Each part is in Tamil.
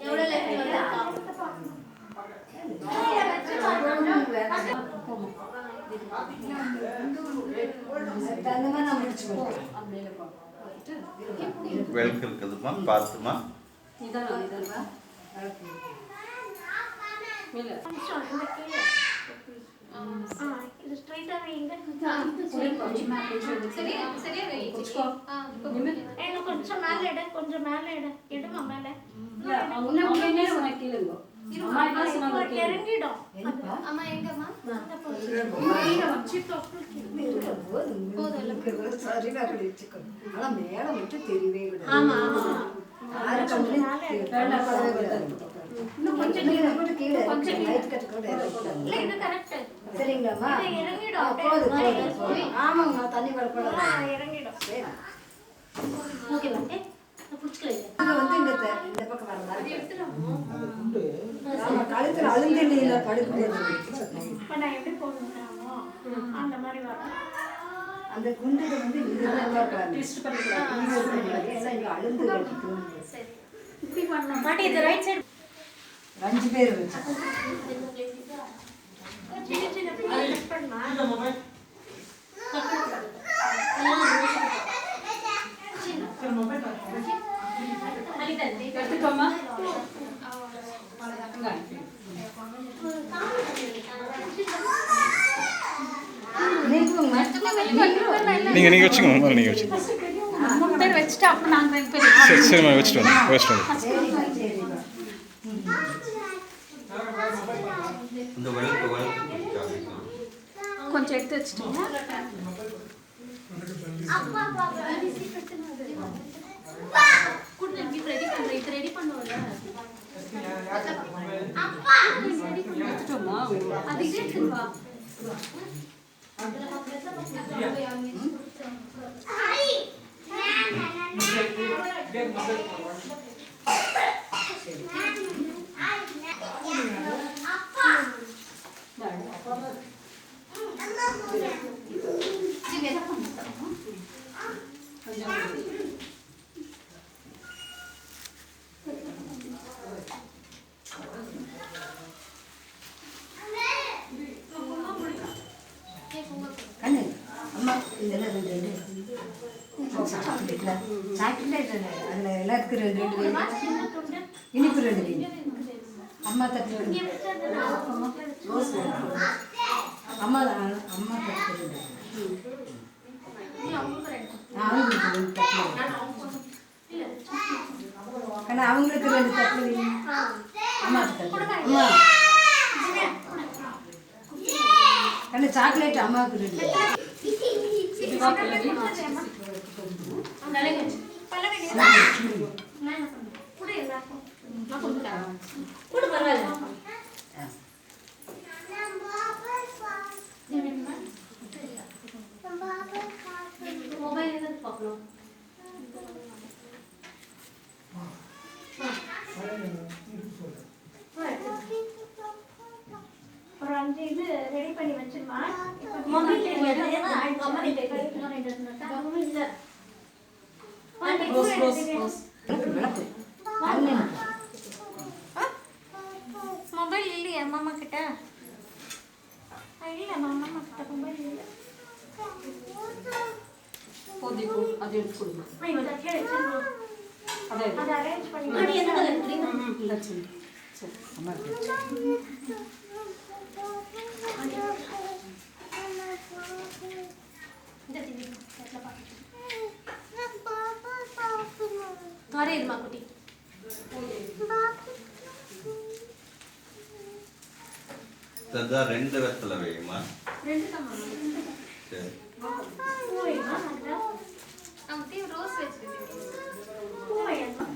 எவ்வளோ லெவல் வந்திருக்கா? வெளுக்கு இருக்குதுமா, பார்த்துமா. கொஞ்சம் மேல எடு, கொஞ்சம் மேல எடு, எடுமா மேல இறங்கிடும். அம்மா எங்கம்மா தண்ணி இறங்கிடும். இந்த பக்கம் வர மாதிரி கழுத்துல அழுந்தில படுக்கும்போது அந்த மாதிரி வரும். அந்த குண்டுல வந்து அழுந்து இப்படி பண்ணலாம் மாட்டி. இது ரைட் சைடு 5 பேர் சின்ன சின்ன கட் பண்ணா எடுத்துக்கோமா. நீங்க வச்சுக்கோங்க. நீங்க வச்சுக்கோங்க. 3 பேர் வச்சுட்டு அப்புறம் நாங்க 2 பேர். சரிம்மா, வச்சுட்டு வந்து இந்த வெளுக்கு கொஞ்சம் எடுத்து வச்சுட்டோம். ரெடி பண்ணுவோம்ல அது இருக்குவா. அம்மா இதெல்லாம் 2 சாக்லேட் அதில் எல்லாத்துக்கும் 2 இனிப்பு 2 அம்மா தட்டு அம்மா தட்டு 2 ஆனால் அவங்களுக்கு 2 தட்டு அம்மா தட்டு. அம்மா கண்ணு சாக்லேட் அம்மாவுக்கு 2. மொபைல் எதாவது பார்க்கணும். ஒரு 5 இது ரெடி பண்ணி வச்சிருமா. மொபைல் மொபைல் இல்லையா மாமா கிட்ட? இல்ல மாமா கிட்ட மொபைல் இல்ல. அது எடுத்து கொடுங்க. அதை அரேஞ்ச் பண்ணி இருமா குட்டி. ததா 2 வெத்தலை வேயுமா? 2 தான். சரி.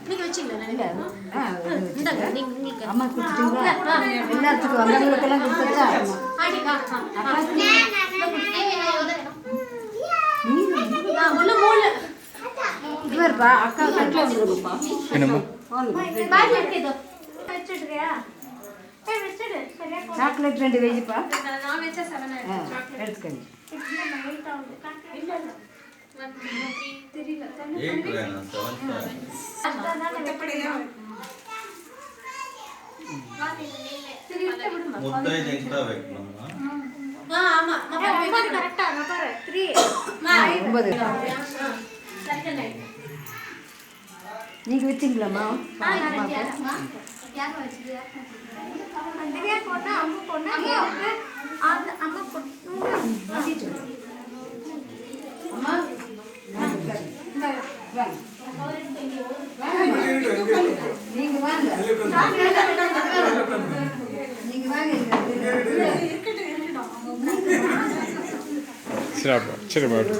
நீங்க வச்சீங்களா? அம்மா கொடுத்துட்டீங்களா? எல்லாத்துக்கும் வந்தவங்களுக்கெல்லாம் கொடுத்துட்டா இதுவா அக்கா கட்டில் வந்துருப்பா. சாக்லேட் 2 வெஜிப்பா. நான் வெச்ச 7 எடுத்துக்கங்க. எயிட் வேணும், செவன்த் முத்தை நெக்ஸ்டா வைக்கணுமா? கரெக்டா நம்பர் 3 9 நீங்க வச்சிங்களாம்மா అందుకే కొన్న అమ్మ కొన్న అమ్మ அம்மா நீங்க வாங்க நீங்க வாங்க சரி அப்போ சரி போட்டு